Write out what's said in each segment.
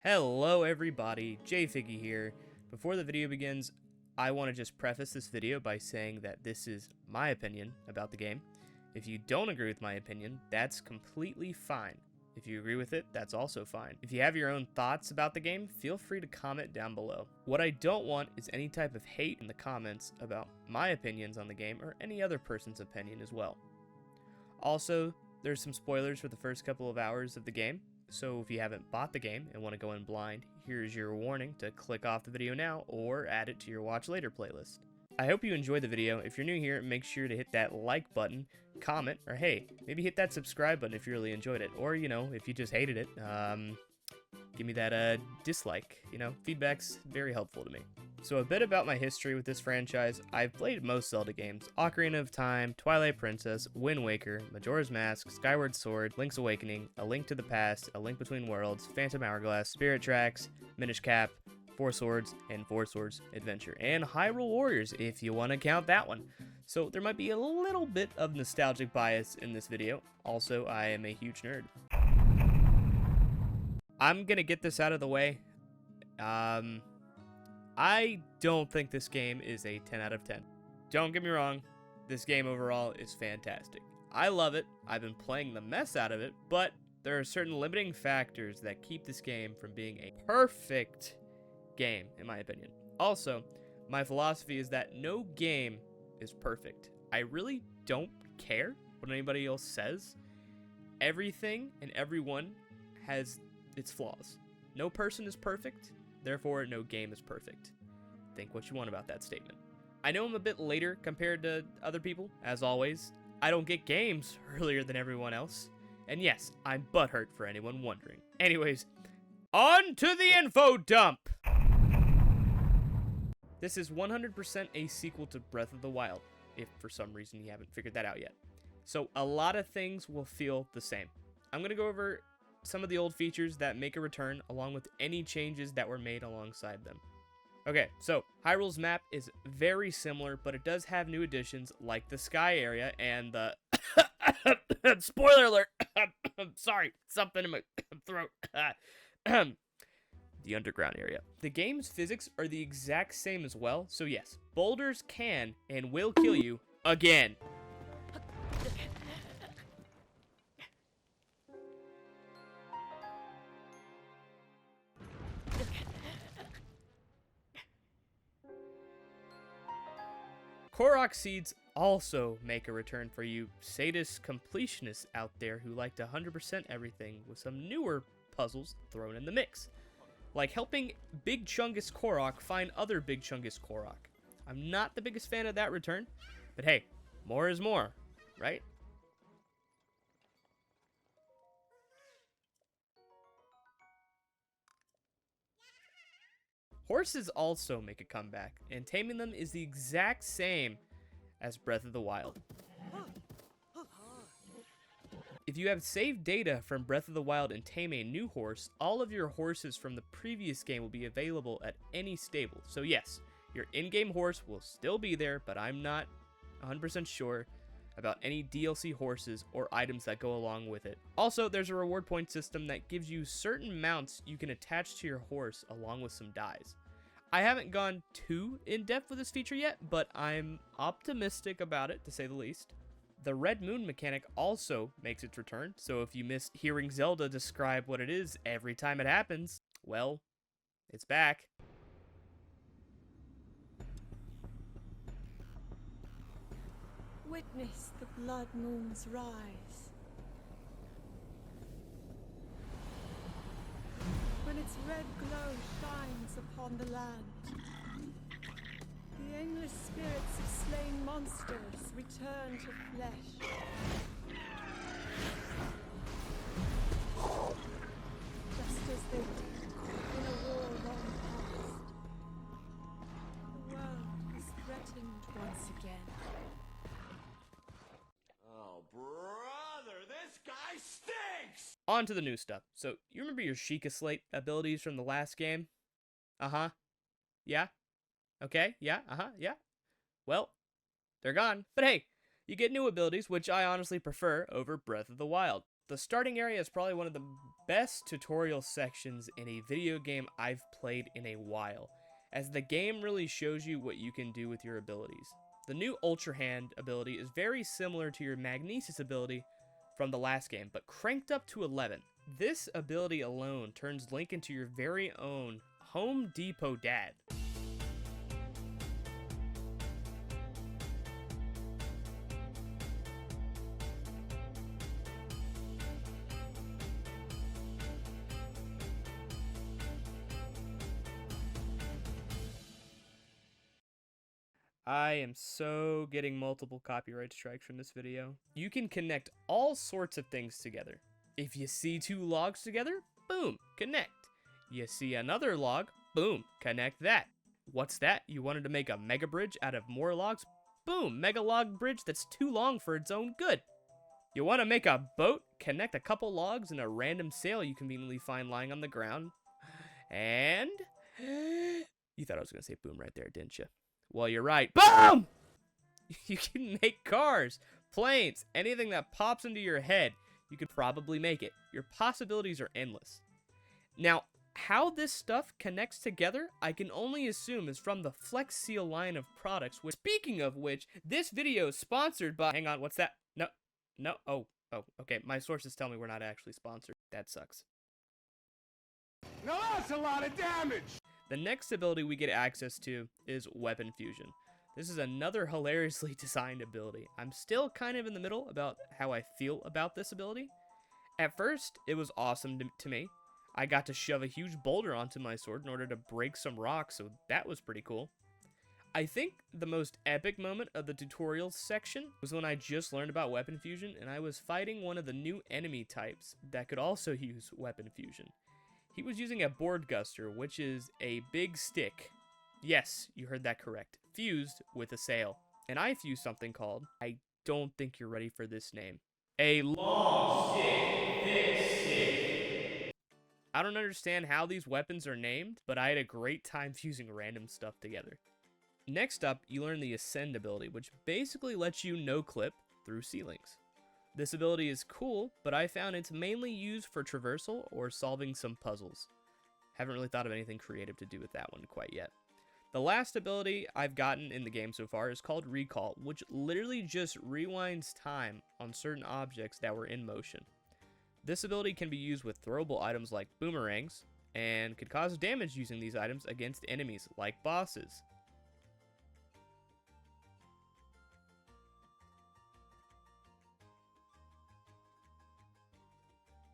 Hello everybody, JFiggy here. Before the video begins, I want to just preface this video by saying that this is my opinion about the game. If you don't agree with my opinion, that's completely fine. If you agree with it, that's also fine. If you have your own thoughts about the game, feel free to comment down below. What I don't want is any type of hate in the comments about my opinions on the game or any other person's opinion as well. Also, there's some spoilers for the first couple of hours of the game. So if you haven't bought the game and want to go in blind, here's your warning to click off the video now or add it to your watch later playlist. I hope you enjoyed the video. If you're new here, make sure to hit that like button, comment, or hey, maybe hit that subscribe button if you really enjoyed it. Or, if you just hated it, give me that dislike. Feedback's very helpful to me. So a bit about my history with this franchise. I've played most Zelda games: Ocarina of Time, Twilight Princess, Wind Waker, Majora's Mask, Skyward Sword, Link's Awakening, A Link to the Past, A Link Between Worlds, Phantom Hourglass, Spirit Tracks, Minish Cap, Four Swords, and Four Swords Adventure, and Hyrule Warriors, if you want to count that one. So there might be a little bit of nostalgic bias in this video. Also, I am a huge nerd. I'm gonna get this out of the way. I don't think this game is a 10 out of 10. Don't get me wrong, this game overall is fantastic. I love it, I've been playing the mess out of it, but there are certain limiting factors that keep this game from being a perfect game, in my opinion. Also, my philosophy is that no game is perfect. I really don't care what anybody else says. Everything and everyone has its flaws. No person is perfect. Therefore, no game is perfect. Think what you want about that statement. I know I'm a bit later compared to other people, as always. I don't get games earlier than everyone else. And yes, I'm butthurt for anyone wondering. Anyways, on to the info dump! This is 100% a sequel to Breath of the Wild, if for some reason you haven't figured that out yet. So a lot of things will feel the same. I'm going to go over some of the old features that make a return, along with any changes that were made alongside them. Okay, so Hyrule's map is very similar, but it does have new additions like the sky area and the spoiler alert. Sorry, something in my throat. The underground area. The game's physics are the exact same as well, so yes, boulders can and will kill you again. Korok seeds also make a return for you sadist completionists out there who like to 100% everything, with some newer puzzles thrown in the mix, like helping Big Chungus Korok find other Big Chungus Korok. I'm not the biggest fan of that return, but hey, more is more, right? Horses also make a comeback, and taming them is the exact same as Breath of the Wild. If you have saved data from Breath of the Wild and tame a new horse, all of your horses from the previous game will be available at any stable. So yes, your in-game horse will still be there, but I'm not 100% sure about any DLC horses or items that go along with it. Also, there's a reward point system that gives you certain mounts you can attach to your horse along with some dyes. I haven't gone too in-depth with this feature yet, but I'm optimistic about it, to say the least. The Red Moon mechanic also makes its return, so if you missed hearing Zelda describe what it is every time it happens, well, it's back. Witness the blood moon's rise. When its red glow shines upon the land, the aimless spirits of slain monsters return to flesh. Just as they did in a war long past. The world is threatened once again. On to the new stuff. So, you remember your Sheikah Slate abilities from the last game? Uh-huh. Yeah? Okay, yeah, yeah. Well, they're gone. But hey, you get new abilities, which I honestly prefer over Breath of the Wild. The starting area is probably one of the best tutorial sections in a video game I've played in a while, as the game really shows you what you can do with your abilities. The new Ultra Hand ability is very similar to your Magnesis ability from the last game, but cranked up to 11. This ability alone turns Link into your very own Home Depot dad. I am so getting multiple copyright strikes from this video. You can connect all sorts of things together. If you see two logs together, boom, connect. You see another log, boom, connect that. What's that? You wanted to make a mega bridge out of more logs? Boom, mega log bridge that's too long for its own good. You want to make a boat? Connect a couple logs and a random sail you conveniently find lying on the ground. And you thought I was going to say boom right there, didn't you? Well, you're right. Boom! You can make cars, planes, anything that pops into your head. You could probably make it. Your possibilities are endless. Now, how this stuff connects together, I can only assume is from the Flex Seal line of products, which, speaking of which, this video is sponsored by... Hang on, what's that? No, oh, okay, my sources tell me we're not actually sponsored. That sucks. Now that's a lot of damage! The next ability we get access to is Weapon Fusion. This is another hilariously designed ability. I'm still kind of in the middle about how I feel about this ability. At first, it was awesome to me. I got to shove a huge boulder onto my sword in order to break some rocks, so that was pretty cool. I think the most epic moment of the tutorial section was when I just learned about Weapon Fusion and I was fighting one of the new enemy types that could also use Weapon Fusion. He was using a board guster, which is a big stick. Yes, you heard that correct. Fused with a sail. And I fused something called, I don't think you're ready for this name, a long stick, thick stick. I don't understand how these weapons are named, but I had a great time fusing random stuff together. Next up, you learn the Ascend ability, which basically lets you no-clip through ceilings. This ability is cool, but I found it's mainly used for traversal or solving some puzzles. Haven't really thought of anything creative to do with that one quite yet. The last ability I've gotten in the game so far is called Recall, which literally just rewinds time on certain objects that were in motion. This ability can be used with throwable items like boomerangs, and could cause damage using these items against enemies like bosses.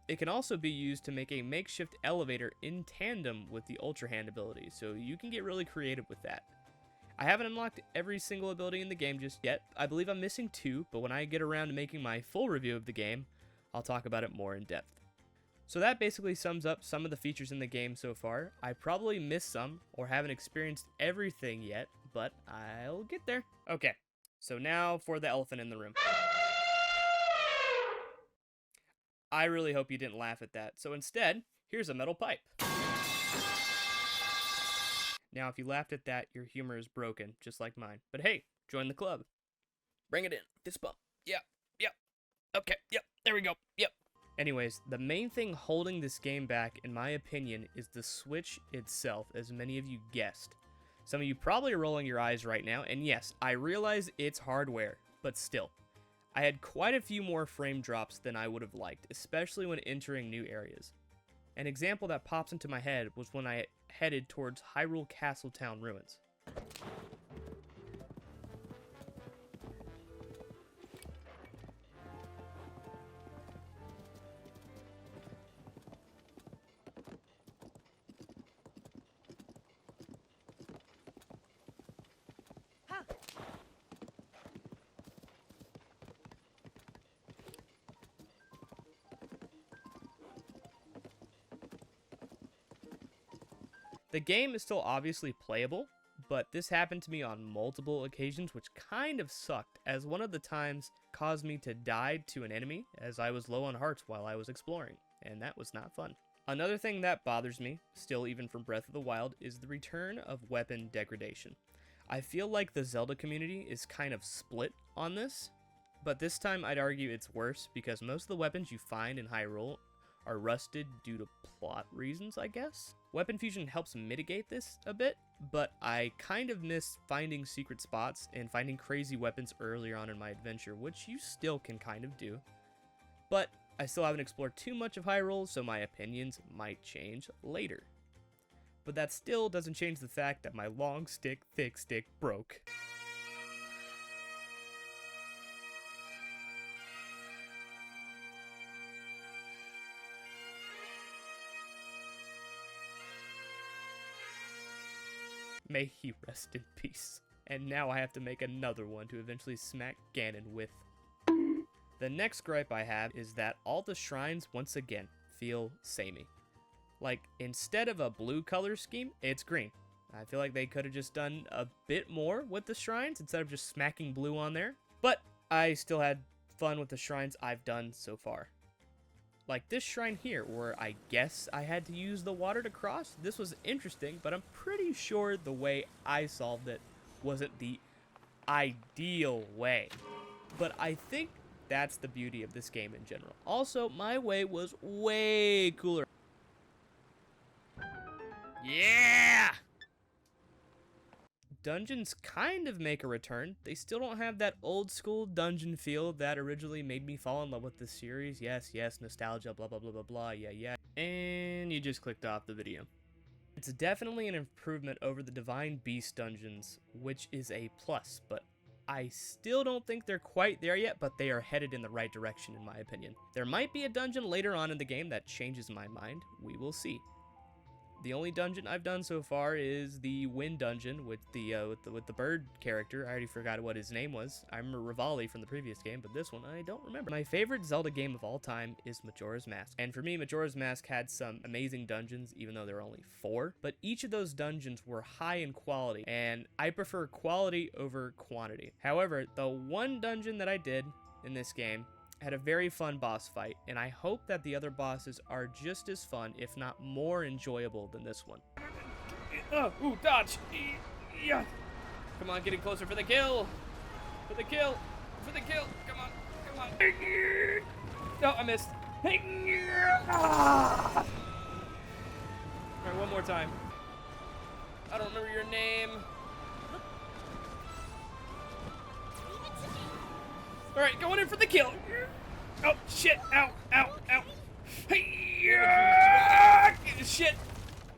It can also be used to make a makeshift elevator in tandem with the Ultra Hand ability, so you can get really creative with that. I haven't unlocked every single ability in the game just yet. I believe I'm missing 2, but when I get around to making my full review of the game, I'll talk about it more in depth. So that basically sums up some of the features in the game so far. I probably missed some, or haven't experienced everything yet, but I'll get there. Okay, so now for the elephant in the room. I really hope you didn't laugh at that. So instead, here's a metal pipe. Now, if you laughed at that, your humor is broken, just like mine. But hey, join the club. Bring it in. Fist bump. Yep. Okay, yep. There we go. Yep. Anyways, the main thing holding this game back, in my opinion, is the Switch itself, as many of you guessed. Some of you probably are rolling your eyes right now, and yes, I realize it's hardware, but still. I had quite a few more frame drops than I would have liked, especially when entering new areas. An example that pops into my head was when I headed towards Hyrule Castletown ruins. The game is still obviously playable, but this happened to me on multiple occasions, which kind of sucked, as one of the times caused me to die to an enemy as I was low on hearts while I was exploring, and that was not fun. Another thing that bothers me, still even from Breath of the Wild, is the return of weapon degradation. I feel like the Zelda community is kind of split on this, but this time I'd argue it's worse because most of the weapons you find in Hyrule are rusted due to plot reasons, I guess. Weapon fusion helps mitigate this a bit, but I kind of miss finding secret spots and finding crazy weapons earlier on in my adventure, which you still can kind of do. But I still haven't explored too much of Hyrule, so my opinions might change later. But that still doesn't change the fact that my long stick, thick stick broke. May he rest in peace. And now I have to make another one to eventually smack Ganon with. The next gripe I have is that all the shrines, once again, feel samey. Like, instead of a blue color scheme, it's green. I feel like they could have just done a bit more with the shrines instead of just smacking blue on there. But I still had fun with the shrines I've done so far. Like this shrine here, where I guess I had to use the water to cross. This was interesting, but I'm pretty sure the way I solved it wasn't the ideal way. But I think that's the beauty of this game in general. Also, my way was way cooler. Yeah! Dungeons kind of make a return. They still don't have that old school dungeon feel that originally made me fall in love with this series. Yes, nostalgia, blah, blah, blah, blah, blah, yeah. And you just clicked off the video. It's definitely an improvement over the Divine Beast dungeons, which is a plus, but I still don't think they're quite there yet, but they are headed in the right direction in my opinion. There might be a dungeon later on in the game that changes my mind. We will see. The only dungeon I've done so far is the Wind dungeon with the bird character. I already forgot what his name was. I remember Rivali from the previous game, but this one I don't remember. My favorite Zelda game of all time is Majora's Mask. And for me, Majora's Mask had some amazing dungeons, even though there were only 4. But each of those dungeons were high in quality, and I prefer quality over quantity. However, the one dungeon that I did in this game had a very fun boss fight, and I hope that the other bosses are just as fun, if not more enjoyable than this one. Ooh, dodge! Yeah! Come on, getting closer for the kill! For the kill! For the kill! Come on! No, I missed. Alright, one more time. I don't remember your name. Alright, going in for the kill. Oh, shit. Ow. Shit.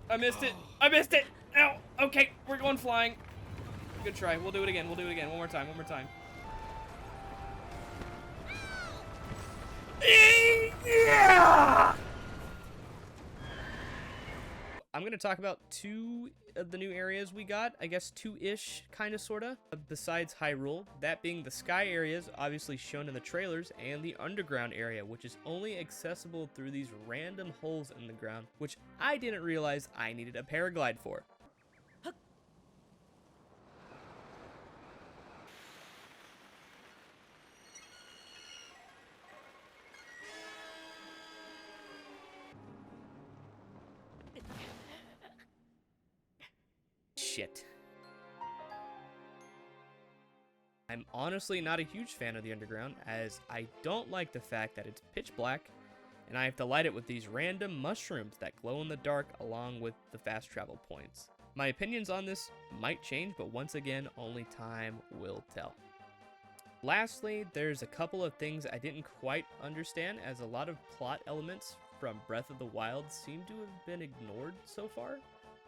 I missed it. Ow. Okay, we're going flying. Good try. We'll do it again. One more time. Yeah! I'm going to talk about 2 of the new areas we got. I guess 2-ish, kind of, sort of. Besides Hyrule, that being the sky areas, obviously shown in the trailers, and the underground area, which is only accessible through these random holes in the ground, which I didn't realize I needed a paraglide for. Shit. I'm honestly not a huge fan of the underground, as I don't like the fact that it's pitch black, and I have to light it with these random mushrooms that glow in the dark along with the fast travel points. My opinions on this might change, but once again, only time will tell. Lastly, there's a couple of things I didn't quite understand, as a lot of plot elements from Breath of the Wild seem to have been ignored so far.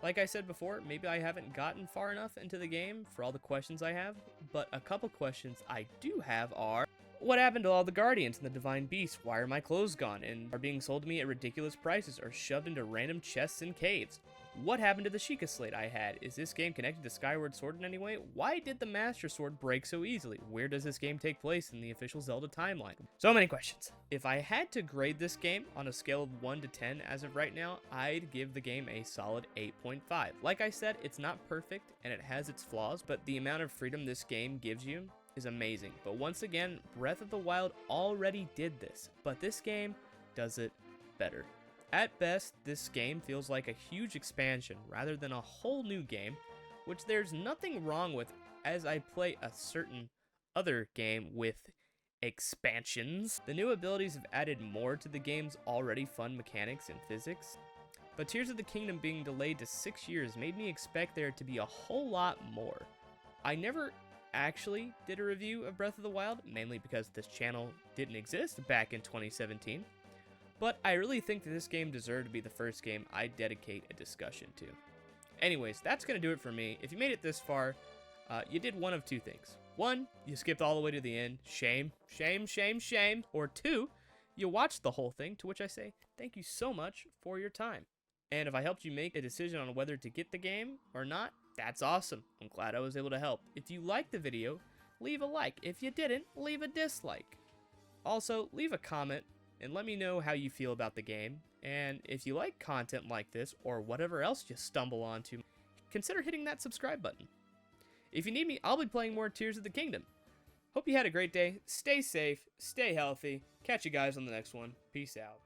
Like I said before, maybe I haven't gotten far enough into the game for all the questions I have, but a couple questions I do have are: what happened to all the Guardians and the Divine Beasts? Why are my clothes gone and are being sold to me at ridiculous prices or shoved into random chests and caves? What happened to the Sheikah Slate I had? Is this game connected to Skyward Sword in any way? Why did the Master Sword break so easily? Where does this game take place in the official Zelda timeline? So many questions. If I had to grade this game on a scale of 1 to 10 as of right now, I'd give the game a solid 8.5. Like I said, it's not perfect and it has its flaws, but the amount of freedom this game gives you is amazing. But once again, Breath of the Wild already did this, but this game does it better. At best, this game feels like a huge expansion rather than a whole new game, which there's nothing wrong with, as I play a certain other game with expansions. The new abilities have added more to the game's already fun mechanics and physics, but Tears of the Kingdom being delayed to 6 years made me expect there to be a whole lot more. I never actually did a review of Breath of the Wild, mainly because this channel didn't exist back in 2017, but I really think that this game deserved to be the first game I dedicate a discussion to. Anyways, that's going to do it for me. If you made it this far, you did one of two things. One, you skipped all the way to the end. Shame, shame, shame, shame. Or two, you watched the whole thing, to which I say, thank you so much for your time. And if I helped you make a decision on whether to get the game or not, that's awesome. I'm glad I was able to help. If you liked the video, leave a like. If you didn't, leave a dislike. Also, leave a comment and let me know how you feel about the game. And if you like content like this or whatever else you stumble onto, consider hitting that subscribe button. If you need me, I'll be playing more Tears of the Kingdom. Hope you had a great day. Stay safe, stay healthy. Catch you guys on the next one. Peace out.